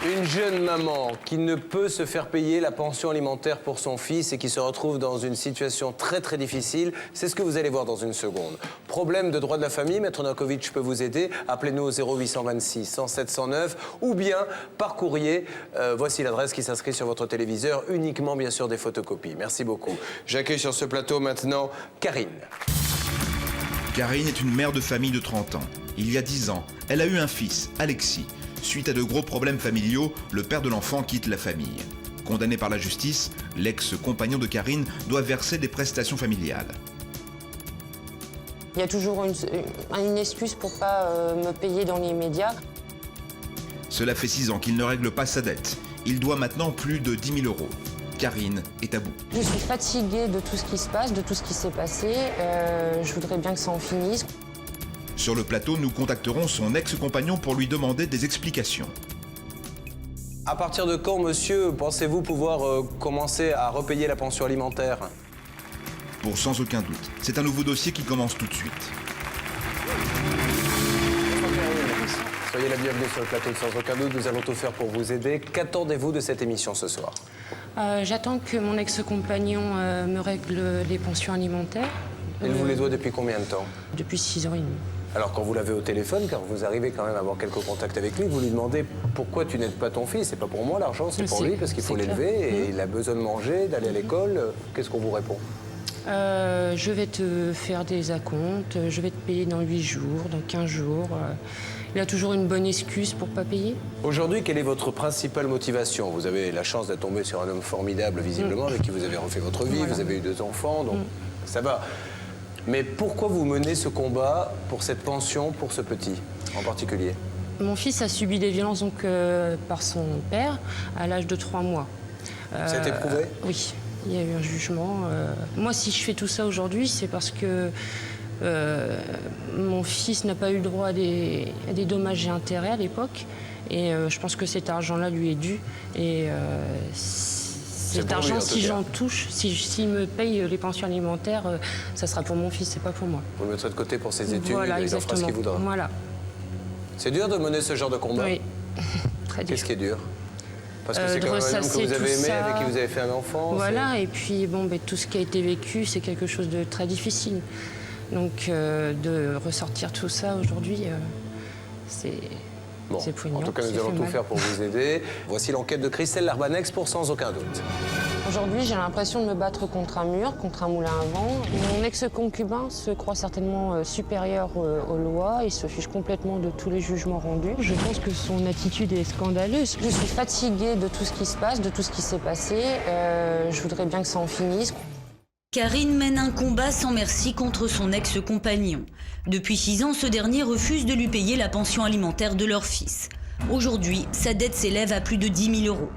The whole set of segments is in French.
Une jeune maman qui ne peut se faire payer la pension alimentaire pour son fils et qui se retrouve dans une situation très difficile, c'est ce que vous allez voir dans une seconde. Problème de droit de la famille, Maître Novakovic peut vous aider. Appelez-nous au 0826 107 109 ou bien par courrier. Voici l'adresse qui s'inscrit sur votre téléviseur, uniquement bien sûr des photocopies. Merci beaucoup. J'accueille sur ce plateau maintenant Karine. Karine est une mère de famille de 30 ans. Il y a 10 ans, elle a eu un fils, Alexis. Suite à de gros problèmes familiaux, le père de l'enfant quitte la famille. Condamné par la justice, l'ex-compagnon de Karine doit verser des prestations familiales. Il y a toujours une excuse pour pas me payer dans l'immédiat. Cela fait 6 ans qu'il ne règle pas sa dette. Il doit maintenant plus de 10 000 euros. Karine est à bout. Je suis fatiguée de tout ce qui se passe, de tout ce qui s'est passé. Je voudrais bien que ça en finisse. Sur le plateau, nous contacterons son ex-compagnon pour lui demander des explications. À partir de quand, monsieur, pensez-vous pouvoir commencer à repayer la pension alimentaire? Pour sans aucun doute, c'est un nouveau dossier qui commence tout de suite. Soyez la bienvenue sur le plateau de Sans aucun doute, nous allons tout faire pour vous aider. Qu'attendez-vous de cette émission ce soir? J'attends que mon ex-compagnon me règle les pensions alimentaires. Elle vous les doit depuis combien de temps? Depuis 6 ans et demi. Alors quand vous l'avez au téléphone, car vous arrivez quand même à avoir quelques contacts avec lui, vous lui demandez pourquoi tu n'aides pas ton fils? C'est pas pour moi l'argent, c'est pour lui parce qu'il faut l'élever et il a besoin de manger, d'aller à l'école. Qu'est-ce qu'on vous répond? Je vais te faire des acomptes, je vais te payer dans 8 jours, dans 15 jours. Il a toujours une bonne excuse pour pas payer. Aujourd'hui, quelle est votre principale motivation? Vous avez la chance d'être tombé sur un homme formidable, visiblement, avec qui vous avez refait votre vie, vous avez eu 2 enfants, donc ça va. Mais pourquoi vous menez ce combat pour cette pension, pour ce petit en particulier? Mon fils a subi des violences donc, par son père à l'âge de 3 mois. Ça a été prouvé? Oui, il y a eu un jugement. Moi, si je fais tout ça aujourd'hui, c'est parce que mon fils n'a pas eu le droit à des dommages et intérêts à l'époque. Et je pense que cet argent-là lui est dû. Et cet argent, si j'en touche, s'il me paye les pensions alimentaires, ça sera pour mon fils, c'est pas pour moi. Vous le mettrez de côté pour ses études, voilà, il en fera ce qu'il voudra. Voilà. C'est dur de mener ce genre de combat? Oui, très dur. Qu'est-ce qui est dur? Parce que c'est quand même un homme que vous avez aimé, avec qui vous avez fait un enfant. Voilà, et puis bon, tout ce qui a été vécu, c'est quelque chose de très difficile. Donc de ressortir tout ça aujourd'hui, c'est... Bon, en tout cas, nous allons tout faire pour vous aider. Voici l'enquête de Christelle Larbanex pour Sans aucun doute. Aujourd'hui, j'ai l'impression de me battre contre un mur, contre un moulin à vent. Mon ex-concubin se croit certainement supérieur aux lois. Il se fiche complètement de tous les jugements rendus. Je pense que son attitude est scandaleuse. Je suis fatiguée de tout ce qui se passe, de tout ce qui s'est passé. Je voudrais bien que ça en finisse. Karine mène un combat sans merci contre son ex-compagnon. Depuis 6 ans, ce dernier refuse de lui payer la pension alimentaire de leur fils. Aujourd'hui, sa dette s'élève à plus de 10 000 euros.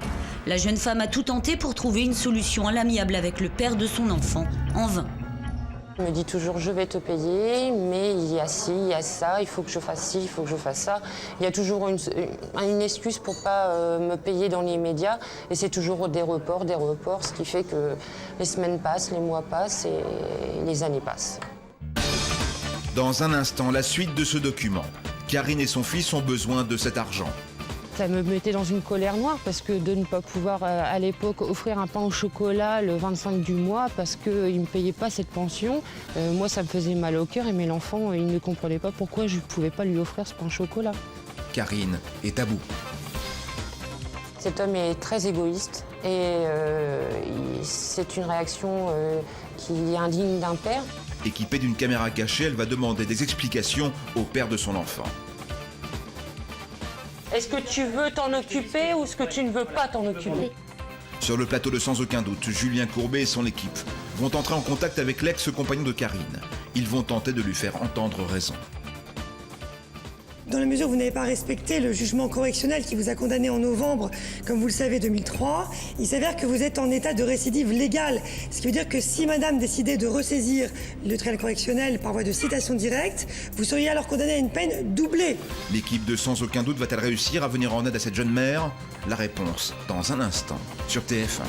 La jeune femme a tout tenté pour trouver une solution à l'amiable avec le père de son enfant, en vain. Il me dit toujours, je vais te payer, mais il y a ci, il y a ça, il faut que je fasse ci, il faut que je fasse ça. Il y a toujours une excuse pour pas me payer dans l'immédiat. Et c'est toujours des reports, ce qui fait que les semaines passent, les mois passent et les années passent. Dans un instant, la suite de ce document. Karine et son fils ont besoin de cet argent. Ça me mettait dans une colère noire parce que de ne pas pouvoir, à l'époque, offrir un pain au chocolat le 25 du mois parce qu'il ne me payait pas cette pension, moi, ça me faisait mal au cœur et mais l'enfant, il ne comprenait pas pourquoi je ne pouvais pas lui offrir ce pain au chocolat. Karine est à bout. Cet homme est très égoïste et c'est une réaction qui est indigne d'un père. Équipée d'une caméra cachée, elle va demander des explications au père de son enfant. Est-ce que tu veux t'en occuper ou est-ce que tu ne veux pas t'en occuper? Sur le plateau de Sans aucun doute, Julien Courbet et son équipe vont entrer en contact avec l'ex-compagnon de Karine. Ils vont tenter de lui faire entendre raison. Dans la mesure où vous n'avez pas respecté le jugement correctionnel qui vous a condamné en novembre, comme vous le savez, 2003, il s'avère que vous êtes en état de récidive légale. Ce qui veut dire que si madame décidait de ressaisir le tribunal correctionnel par voie de citation directe, vous seriez alors condamné à une peine doublée. L'équipe de Sans aucun doute va-t-elle réussir à venir en aide à cette jeune mère? La réponse dans un instant sur TF1.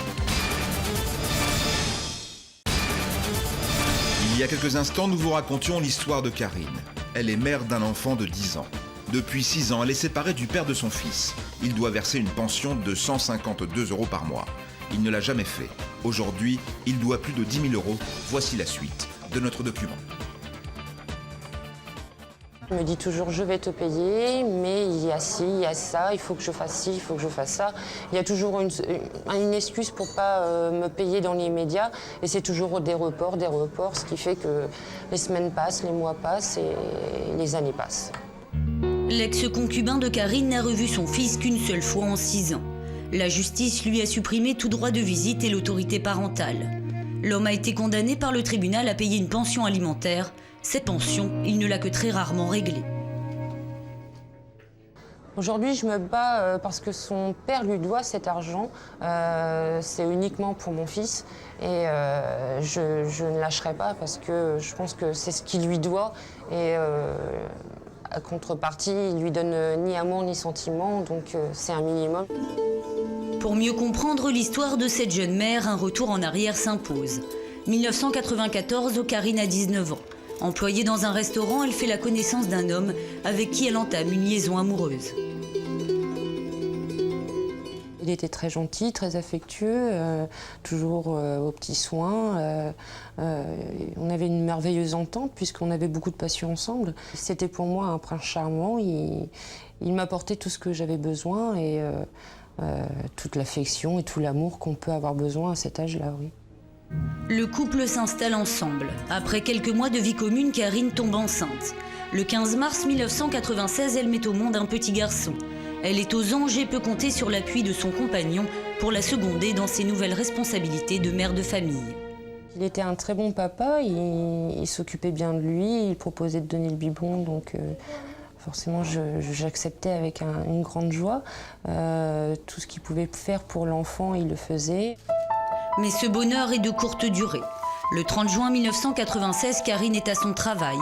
Il y a quelques instants, nous vous racontions l'histoire de Karine. Elle est mère d'un enfant de 10 ans. Depuis 6 ans, elle est séparée du père de son fils. Il doit verser une pension de 152 € par mois. Il ne l'a jamais fait. Aujourd'hui, il doit plus de 10 000 €. Voici la suite de notre document. Il me dit toujours je vais te payer, mais il y a ci, il y a ça, il faut que je fasse ci, il faut que je fasse ça. Il y a toujours une excuse pour pas me payer dans l'immédiat et c'est toujours des reports, ce qui fait que les semaines passent, les mois passent et les années passent. L'ex-concubin de Karine n'a revu son fils qu'une seule fois en 6 ans. La justice lui a supprimé tout droit de visite et l'autorité parentale. L'homme a été condamné par le tribunal à payer une pension alimentaire. Cette pension, il ne l'a que très rarement réglée. Aujourd'hui, je me bats parce que son père lui doit cet argent. C'est uniquement pour mon fils. Et je ne lâcherai pas parce que je pense que c'est ce qu'il lui doit. Et à contrepartie, il lui donne ni amour ni sentiment, donc c'est un minimum. Pour mieux comprendre l'histoire de cette jeune mère, un retour en arrière s'impose. 1994, Karine a 19 ans. Employée dans un restaurant, elle fait la connaissance d'un homme avec qui elle entame une liaison amoureuse. Il était très gentil, très affectueux, toujours aux petits soins. On avait une merveilleuse entente puisqu'on avait beaucoup de passion ensemble. C'était pour moi un prince charmant. Il m'apportait tout ce que j'avais besoin et toute l'affection et tout l'amour qu'on peut avoir besoin à cet âge-là, oui. Le couple s'installe ensemble. Après quelques mois de vie commune, Karine tombe enceinte. Le 15 mars 1996, elle met au monde un petit garçon. Elle est aux anges et peut compter sur l'appui de son compagnon pour la seconder dans ses nouvelles responsabilités de mère de famille. Il était un très bon papa, il s'occupait bien de lui, il proposait de donner le biberon, donc forcément j'acceptais avec une grande joie. Tout ce qu'il pouvait faire pour l'enfant, il le faisait. Mais ce bonheur est de courte durée. Le 30 juin 1996, Karine est à son travail.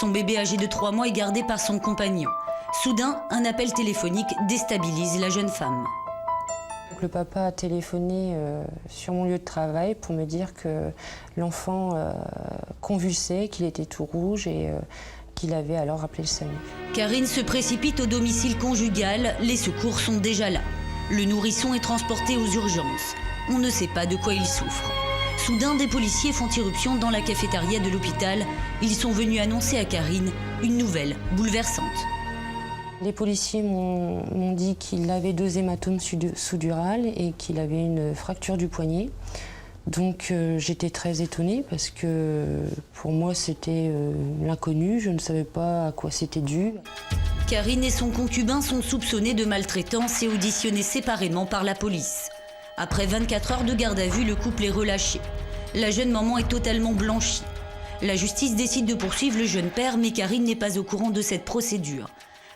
Son bébé âgé de 3 mois est gardé par son compagnon. Soudain, un appel téléphonique déstabilise la jeune femme. Le papa a téléphoné sur mon lieu de travail pour me dire que l'enfant convulsait, qu'il était tout rouge et qu'il avait alors appelé le SAMU. Karine se précipite au domicile conjugal. Les secours sont déjà là. Le nourrisson est transporté aux urgences. On ne sait pas de quoi il souffre. Soudain, des policiers font irruption dans la cafétéria de l'hôpital. Ils sont venus annoncer à Karine une nouvelle bouleversante. Les policiers m'ont dit qu'il avait 2 hématomes sous-durales et qu'il avait une fracture du poignet. Donc j'étais très étonnée parce que pour moi c'était l'inconnu, je ne savais pas à quoi c'était dû. Karine et son concubin sont soupçonnés de maltraitance et auditionnés séparément par la police. Après 24 heures de garde à vue, le couple est relâché. La jeune maman est totalement blanchie. La justice décide de poursuivre le jeune père, mais Karine n'est pas au courant de cette procédure.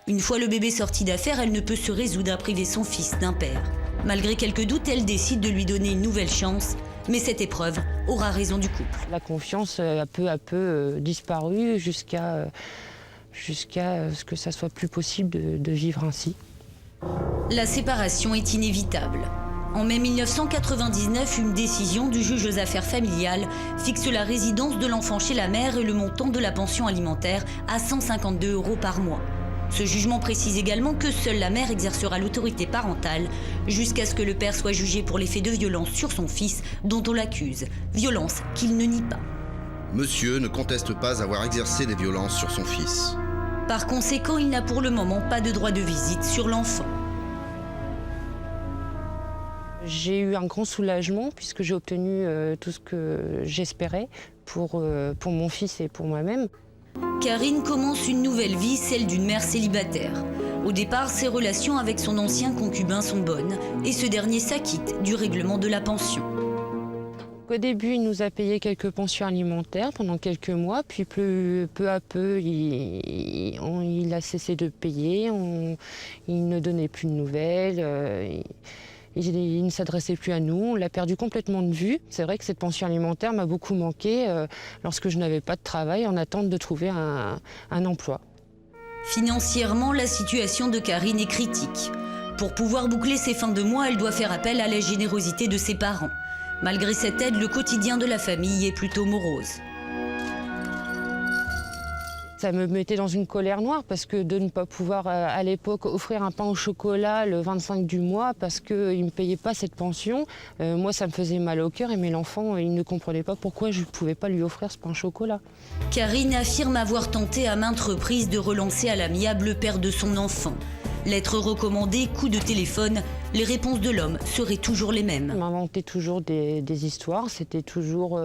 Une fois le bébé sorti d'affaire, elle ne peut se résoudre à priver son fils d'un père. Malgré quelques doutes, elle décide de lui donner une nouvelle chance, mais cette épreuve aura raison du couple. La confiance a peu à peu disparu jusqu'à ce que ça soit plus possible de vivre ainsi. La séparation est inévitable. En mai 1999, une décision du juge aux affaires familiales fixe la résidence de l'enfant chez la mère et le montant de la pension alimentaire à 152 € par mois. Ce jugement précise également que seule la mère exercera l'autorité parentale jusqu'à ce que le père soit jugé pour les faits de violence sur son fils dont on l'accuse, violence qu'il ne nie pas. Monsieur ne conteste pas avoir exercé des violences sur son fils. Par conséquent, il n'a pour le moment pas de droit de visite sur l'enfant. J'ai eu un grand soulagement puisque j'ai obtenu tout ce que j'espérais pour mon fils et pour moi-même. Karine commence une nouvelle vie, celle d'une mère célibataire. Au départ, ses relations avec son ancien concubin sont bonnes et ce dernier s'acquitte du règlement de la pension. Au début, il nous a payé quelques pensions alimentaires pendant quelques mois, puis peu à peu, il a cessé de payer, il ne donnait plus de nouvelles. Il ne s'adressait plus à nous, on l'a perdu complètement de vue. C'est vrai que cette pension alimentaire m'a beaucoup manqué lorsque je n'avais pas de travail en attente de trouver un emploi. Financièrement, la situation de Karine est critique. Pour pouvoir boucler ses fins de mois, elle doit faire appel à la générosité de ses parents. Malgré cette aide, le quotidien de la famille est plutôt morose. Ça me mettait dans une colère noire parce que de ne pas pouvoir, à l'époque, offrir un pain au chocolat le 25 du mois parce qu'ils ne me payaient pas cette pension, moi, ça me faisait mal au cœur et mes enfants, ils ne comprenaient pas pourquoi je ne pouvais pas lui offrir ce pain au chocolat. Karine affirme avoir tenté à maintes reprises de relancer à l'amiable le père de son enfant. Lettre recommandée, coup de téléphone, les réponses de l'homme seraient toujours les mêmes. On m'inventait toujours des histoires, c'était toujours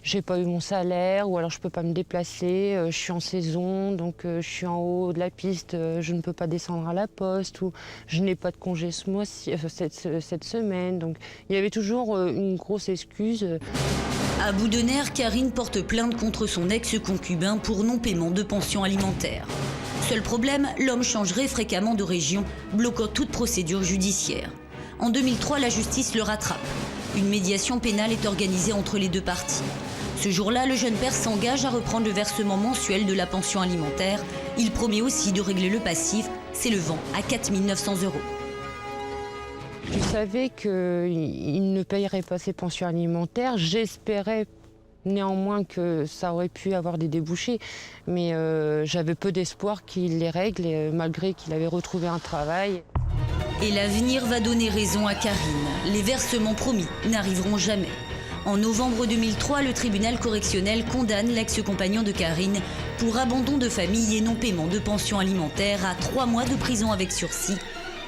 j'ai pas eu mon salaire ou alors je peux pas me déplacer, je suis en saison donc je suis en haut de la piste, je ne peux pas descendre à la poste ou je n'ai pas de congé ce mois-ci, cette semaine. Donc il y avait toujours une grosse excuse. À bout de nerfs, Karine porte plainte contre son ex-concubin pour non-paiement de pension alimentaire. Seul problème, l'homme changerait fréquemment de région, bloquant toute procédure judiciaire. En 2003, la justice le rattrape. Une médiation pénale est organisée entre les deux parties. Ce jour-là, le jeune père s'engage à reprendre le versement mensuel de la pension alimentaire. Il promet aussi de régler le passif, s'élevant à 4 900 €. Je savais qu'il ne payerait pas ses pensions alimentaires. J'espérais néanmoins que ça aurait pu avoir des débouchés, mais j'avais peu d'espoir qu'il les règle, malgré qu'il avait retrouvé un travail. Et l'avenir va donner raison à Karine. Les versements promis n'arriveront jamais. En novembre 2003, le tribunal correctionnel condamne l'ex-compagnon de Karine pour abandon de famille et non-paiement de pension alimentaire à 3 mois de prison avec sursis,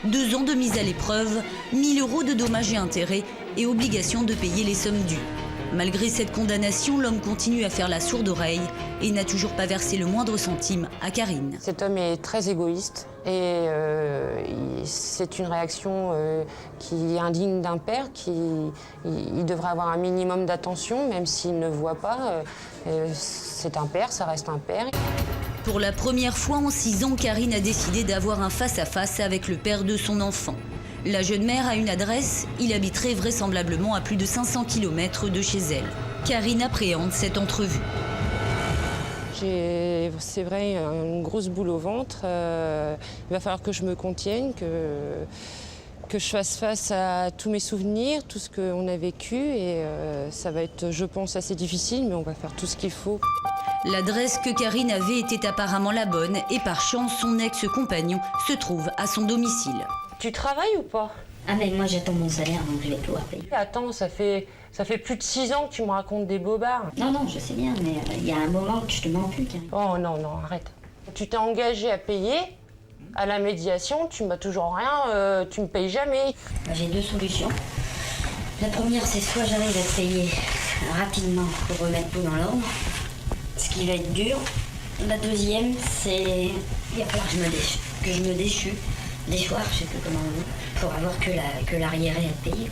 2 ans de mise à l'épreuve, 1 000 € de dommages et intérêts et obligation de payer les sommes dues. Malgré cette condamnation, l'homme continue à faire la sourde oreille et n'a toujours pas versé le moindre centime à Karine. Cet homme est très égoïste et c'est une réaction qui est indigne d'un père. Il devrait avoir un minimum d'attention, même s'il ne voit pas. C'est un père, ça reste un père. Pour la première fois en 6 ans, Karine a décidé d'avoir un face-à-face avec le père de son enfant. La jeune mère a une adresse, il habiterait vraisemblablement à plus de 500 km de chez elle. Karine appréhende cette entrevue. J'ai, c'est vrai, une grosse boule au ventre. Il va falloir que je me contienne, que je fasse face à tous mes souvenirs, tout ce qu'on a vécu. Et ça va être, je pense, assez difficile, mais on va faire tout ce qu'il faut. L'adresse que Karine avait était apparemment la bonne et par chance, son ex-compagnon se trouve à son domicile. Tu travailles ou pas? Ah mais moi j'attends mon salaire donc je vais tout payer. Attends, ça fait plus de 6 ans que tu me racontes des bobards. Non, je sais bien, mais il y a un moment que je te mens plus, Karine. Oh non, arrête. Tu t'es engagé à payer à la médiation, tu m'as toujours rien, tu me payes jamais. J'ai 2 solutions. La première, c'est soit j'arrive à payer rapidement pour remettre tout dans l'ordre, ce qui va être dur. La deuxième, c'est il va falloir que je me déchoue, déchoir, je sais plus comment on dit, pour avoir que l'arriéré à payer.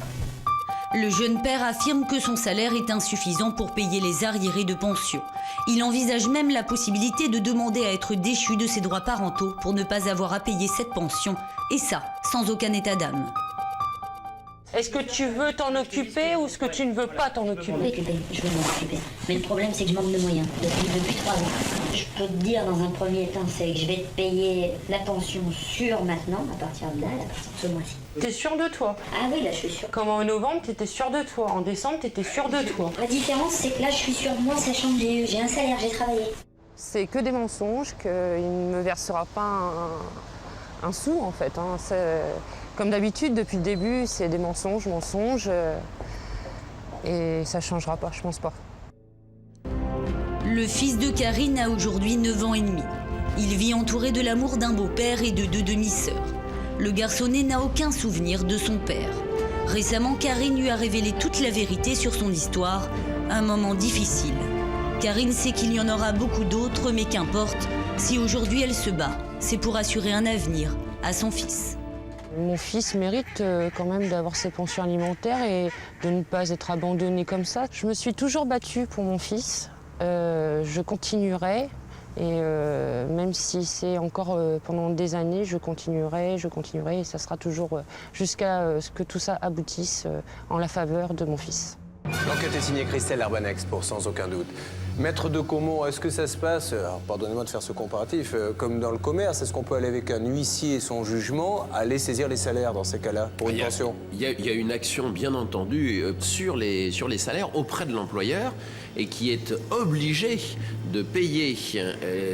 Le jeune père affirme que son salaire est insuffisant pour payer les arriérés de pension. Il envisage même la possibilité de demander à être déchu de ses droits parentaux pour ne pas avoir à payer cette pension, et ça, sans aucun état d'âme. Est-ce que tu veux t'en occuper ou est-ce que tu ne veux pas t'en occuper? Je vais m'en occuper. Mais le problème, c'est que je manque de moyens depuis 3 ans. Je peux te dire dans un premier temps, c'est que je vais te payer la pension sûre maintenant, à partir de là, à partir de ce mois-ci. T'es sûr de toi? Ah oui, là, je suis sûre. Comme en novembre, t'étais sûr de toi. En décembre, t'étais sûr de toi. La différence, c'est que là, je suis sûre de moi, sachant que j'ai un salaire, j'ai travaillé. C'est que des mensonges, qu'il ne me versera pas un sou, en fait. Hein. Comme d'habitude, depuis le début, c'est des mensonges, et ça ne changera pas, je pense pas. Le fils de Karine a aujourd'hui 9 ans et demi. Il vit entouré de l'amour d'un beau-père et de 2 demi-sœurs. Le garçonnet n'a aucun souvenir de son père. Récemment, Karine lui a révélé toute la vérité sur son histoire, un moment difficile. Karine sait qu'il y en aura beaucoup d'autres, mais qu'importe, si aujourd'hui elle se bat, c'est pour assurer un avenir à son fils. Mon fils mérite quand même d'avoir ses pensions alimentaires et de ne pas être abandonné comme ça. Je me suis toujours battue pour mon fils. Je continuerai. Et même si c'est encore pendant des années, je continuerai et ça sera toujours jusqu'à ce que tout ça aboutisse en la faveur de mon fils. L'enquête est signée Christelle Arbanex pour Sans aucun doute. Maître de Caumont, est-ce que ça se passe, alors pardonnez-moi de faire ce comparatif, comme dans le commerce, est-ce qu'on peut aller avec un huissier et son jugement, aller saisir les salaires dans ces cas-là, pour une pension? Il y a une action, bien entendu, sur les salaires auprès de l'employeur et qui est obligé de payer,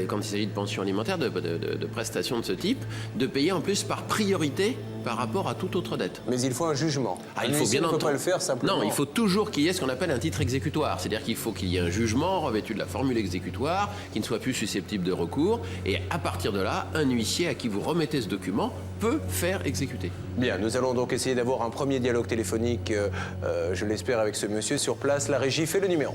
quand il s'agit de pensions alimentaires, de prestations de ce type, de payer en plus par priorité par rapport à toute autre dette. Mais il faut un jugement. Il faut bien ne peut entendu pas le faire simplement. Non, il faut toujours qu'il y ait ce qu'on appelle un titre exécutoire. C'est-à-dire qu'il faut qu'il y ait un jugement revêtu de la formule exécutoire qui ne soit plus susceptible de recours. Et à partir de là, un huissier à qui vous remettez ce document peut faire exécuter. Bien, nous allons donc essayer d'avoir un premier dialogue téléphonique, je l'espère, avec ce monsieur sur place. La régie fait le numéro.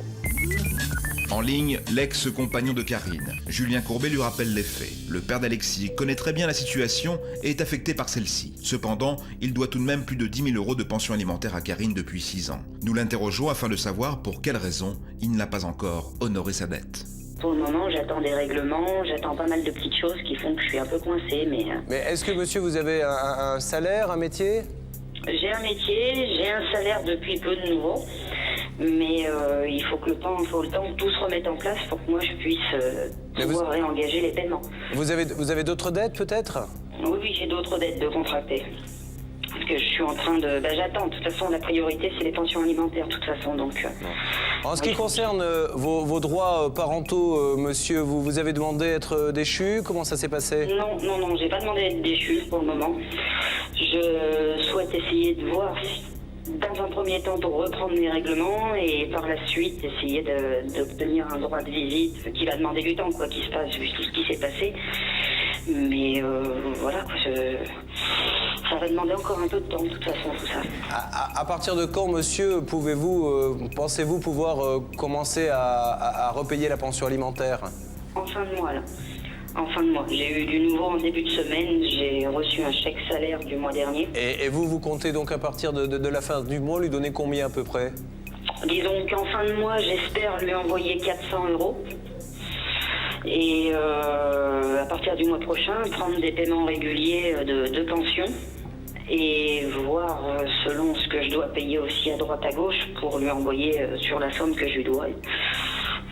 En ligne, l'ex-compagnon de Karine. Julien Courbet lui rappelle les faits. Le père d'Alexis connaît très bien la situation et est affecté par celle-ci. Cependant, il doit tout de même plus de 10 000 € de pension alimentaire à Karine depuis 6 ans. Nous l'interrogeons afin de savoir pour quelles raisons il n'a pas encore honoré sa dette. Pour le moment, j'attends des règlements, j'attends pas mal de petites choses qui font que je suis un peu coincée, mais... Mais est-ce que, monsieur, vous avez un salaire, un métier? J'ai un métier, j'ai un salaire depuis peu de nouveau, mais il faut le temps que tout se remette en place pour que moi je puisse pouvoir réengager les paiements. Vous avez d'autres dettes, peut-être? Oui, j'ai d'autres dettes de contracter. Parce que je suis en train de... j'attends. De toute façon, la priorité, c'est les pensions alimentaires, de toute façon, donc... En ce qui concerne vos droits parentaux, monsieur, vous avez demandé d'être déchu? Comment ça s'est passé? Non, j'ai pas demandé d'être déchu pour le moment. Je souhaite essayer de voir, dans un premier temps, pour reprendre mes règlements et par la suite, essayer d'obtenir un droit de visite qui va demander du temps, quoi qu'il se passe, vu tout ce qui s'est passé. Mais voilà, quoi, ça va demander encore un peu de temps, de toute façon, tout ça. À partir de quand, monsieur, pensez-vous pouvoir commencer à repayer la pension alimentaire? En fin de mois, là. En fin de mois. J'ai eu du nouveau en début de semaine. J'ai reçu un chèque salaire du mois dernier. Et vous comptez donc à partir de la fin du mois lui donner combien à peu près? Disons qu'en fin de mois, j'espère lui envoyer 400 €. Et à partir du mois prochain, prendre des paiements réguliers de pension et voir selon ce que je dois payer aussi à droite à gauche pour lui envoyer sur la somme que je lui dois.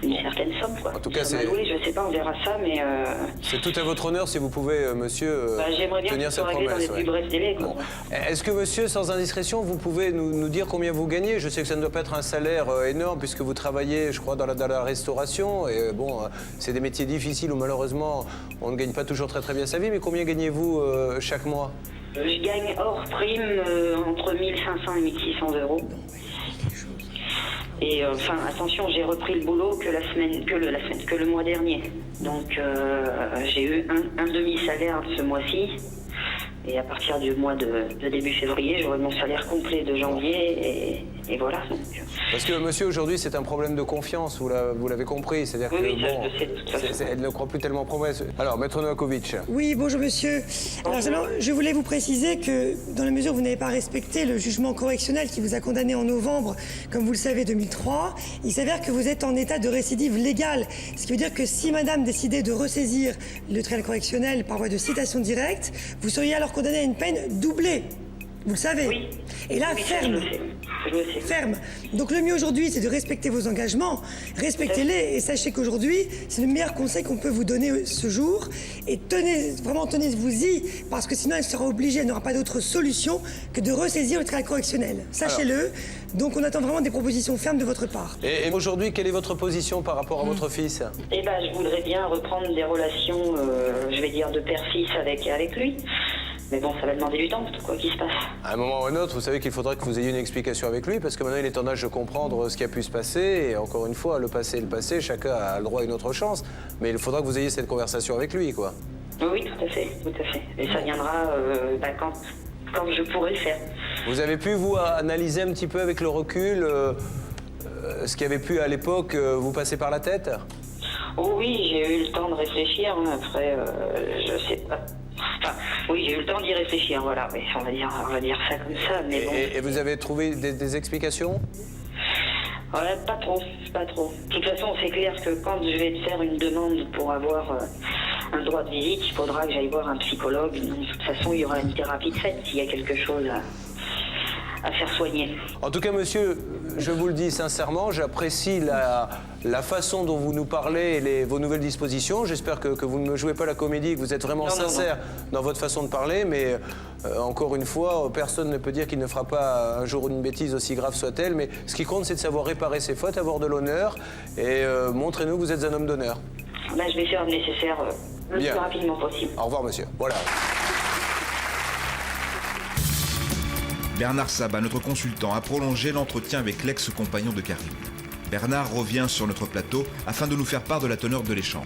Une certaine somme, quoi. En tout cas, je sais pas, on verra ça, mais... C'est tout à votre honneur si vous pouvez, monsieur, j'aimerais bien tenir cette régler promesse. dans les plus brefs délais, quoi. Bon. Est-ce que, monsieur, sans indiscrétion, vous pouvez nous dire combien vous gagnez? Je sais que ça ne doit pas être un salaire énorme puisque vous travaillez, je crois, dans la restauration. Et bon, c'est des métiers difficiles où malheureusement, on ne gagne pas toujours très bien sa vie. Mais combien gagnez-vous chaque mois? Je gagne hors prime entre 1500 et 1600 €. Et attention, j'ai repris le boulot que le mois dernier. Donc j'ai eu un demi-salaire ce mois-ci. Et à partir du mois de début février, j'aurai mon salaire complet de janvier et voilà. Donc, parce que, monsieur, aujourd'hui, c'est un problème de confiance, vous l'avez compris. C'est-à-dire que, elle ne croit plus tellement promesse. Alors, Maître Novakovic. Oui, bonjour, monsieur. Alors, seulement, je voulais vous préciser que, dans la mesure où vous n'avez pas respecté le jugement correctionnel qui vous a condamné en novembre, comme vous le savez, 2003, il s'avère que vous êtes en état de récidive légale. Ce qui veut dire que si madame décidait de ressaisir le tribunal correctionnel par voie de citation directe, vous seriez alors condamné à une peine doublée. Vous le savez. Oui. Et là, oui, ferme. Je le sais. Ferme. Donc le mieux aujourd'hui, c'est de respecter vos engagements. Respectez-les et sachez qu'aujourd'hui, c'est le meilleur conseil qu'on peut vous donner ce jour. Et tenez-vous-y, parce que sinon elle sera obligée, elle n'aura pas d'autre solution que de ressaisir le tribunal correctionnel. Sachez-le. Donc on attend vraiment des propositions fermes de votre part. Et aujourd'hui, quelle est votre position par rapport à votre fils? Eh ben, je voudrais bien reprendre des relations, je vais dire, de père-fils avec lui. Mais bon, ça va demander du temps, quoi qu'il se passe. À un moment ou à un autre, vous savez qu'il faudra que vous ayez une explication avec lui, parce que maintenant il est en âge de comprendre ce qui a pu se passer. Et encore une fois, le passé est le passé, chacun a le droit à une autre chance. Mais il faudra que vous ayez cette conversation avec lui, quoi. Oui, tout à fait. Et ça viendra quand je pourrai le faire. Vous avez pu, vous, analyser un petit peu avec le recul ce qui avait pu, à l'époque, vous passer par la tête? Oh oui, j'ai eu le temps de réfléchir. Après, je sais pas. Enfin, oui, j'ai eu le temps d'y réfléchir, voilà. Oui, on va dire ça comme ça, mais bon. Et vous avez trouvé des explications? Ouais, pas trop. De toute façon, c'est clair que quand je vais faire une demande pour avoir un droit de visite, il faudra que j'aille voir un psychologue. De toute façon, il y aura une thérapie de fait s'il y a quelque chose à faire soigner. En tout cas, monsieur, je vous le dis sincèrement, j'apprécie la façon dont vous nous parlez et vos nouvelles dispositions. J'espère que vous ne me jouez pas la comédie, que vous êtes vraiment sincère dans votre façon de parler, mais encore une fois, personne ne peut dire qu'il ne fera pas un jour une bêtise aussi grave soit-elle, mais ce qui compte, c'est de savoir réparer ses fautes, avoir de l'honneur, et montrez-nous que vous êtes un homme d'honneur. Là, je vais faire le nécessaire le Bien. plus rapidement possible. Au revoir, monsieur. Voilà. Bernard Sabat, notre consultant, a prolongé l'entretien avec l'ex-compagnon de Karine. Bernard revient sur notre plateau afin de nous faire part de la teneur de l'échange.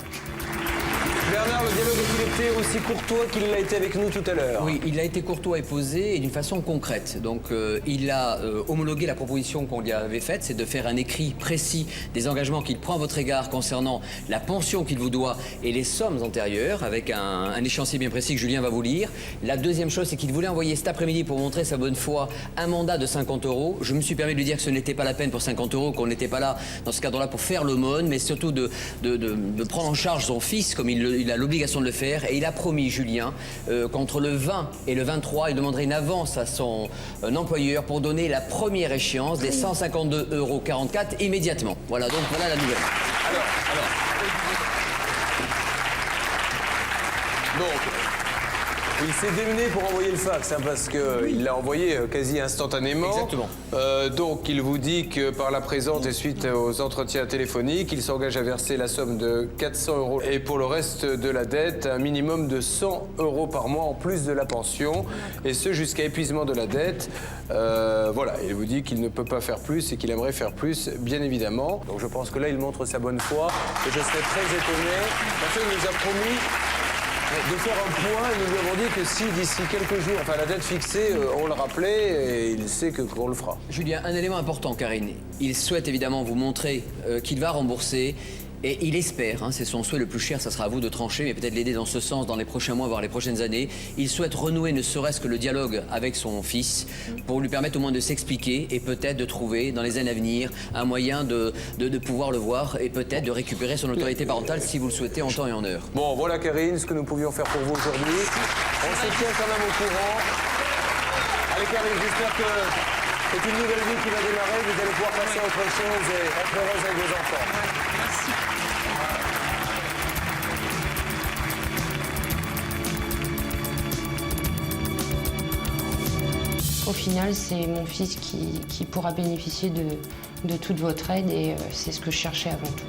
Bernard, le dialogue a-t-il été aussi courtois qu'il l'a été avec nous tout à l'heure? Oui, il a été courtois et posé et d'une façon concrète. Donc il a homologué la proposition qu'on lui avait faite, c'est de faire un écrit précis des engagements qu'il prend à votre égard concernant la pension qu'il vous doit et les sommes antérieures, avec un échéancier bien précis que Julien va vous lire. La deuxième chose, c'est qu'il voulait envoyer cet après-midi, pour montrer sa bonne foi, un mandat de 50 €. Je me suis permis de lui dire que ce n'était pas la peine pour 50 €, qu'on n'était pas là dans ce cadre-là pour faire l'aumône, mais surtout de prendre en charge son fils comme il a l'obligation de le faire, et il a promis, Julien, qu'entre le 20 et le 23, il demanderait une avance à son employeur pour donner la première échéance des 152,44 € immédiatement. Voilà, donc voilà la nouvelle. Donc, il s'est démené pour envoyer le fax, hein, parce qu'il l'a envoyé quasi instantanément. Exactement. Donc, il vous dit que par la présente et suite aux entretiens téléphoniques, il s'engage à verser la somme de 400 € et pour le reste de la dette, un minimum de 100 € par mois en plus de la pension, et ce jusqu'à épuisement de la dette. Voilà, il vous dit qu'il ne peut pas faire plus et qu'il aimerait faire plus, bien évidemment. Donc, je pense que là, il montre sa bonne foi et je serais très étonné parce qu'il nous a promis de faire un point, et nous lui avons dit que si d'ici quelques jours, enfin la date fixée, on le rappelait, et il sait qu'on le fera. Julien, un élément important, Karine. Il souhaite évidemment vous montrer qu'il va rembourser. Et il espère, hein, c'est son souhait le plus cher, ça sera à vous de trancher, mais peut-être l'aider dans ce sens dans les prochains mois, voire les prochaines années. Il souhaite renouer ne serait-ce que le dialogue avec son fils pour lui permettre au moins de s'expliquer et peut-être de trouver dans les années à venir un moyen de pouvoir le voir et peut-être de récupérer son autorité parentale si vous le souhaitez en temps et en heure. Bon, voilà Karine, ce que nous pouvions faire pour vous aujourd'hui. On se tient quand même au courant. Allez Karine, j'espère que c'est une nouvelle vie qui va démarrer, vous allez pouvoir passer à autre chose et être heureuse avec vos enfants. Merci. Au final, c'est mon fils qui pourra bénéficier de toute votre aide et c'est ce que je cherchais avant tout.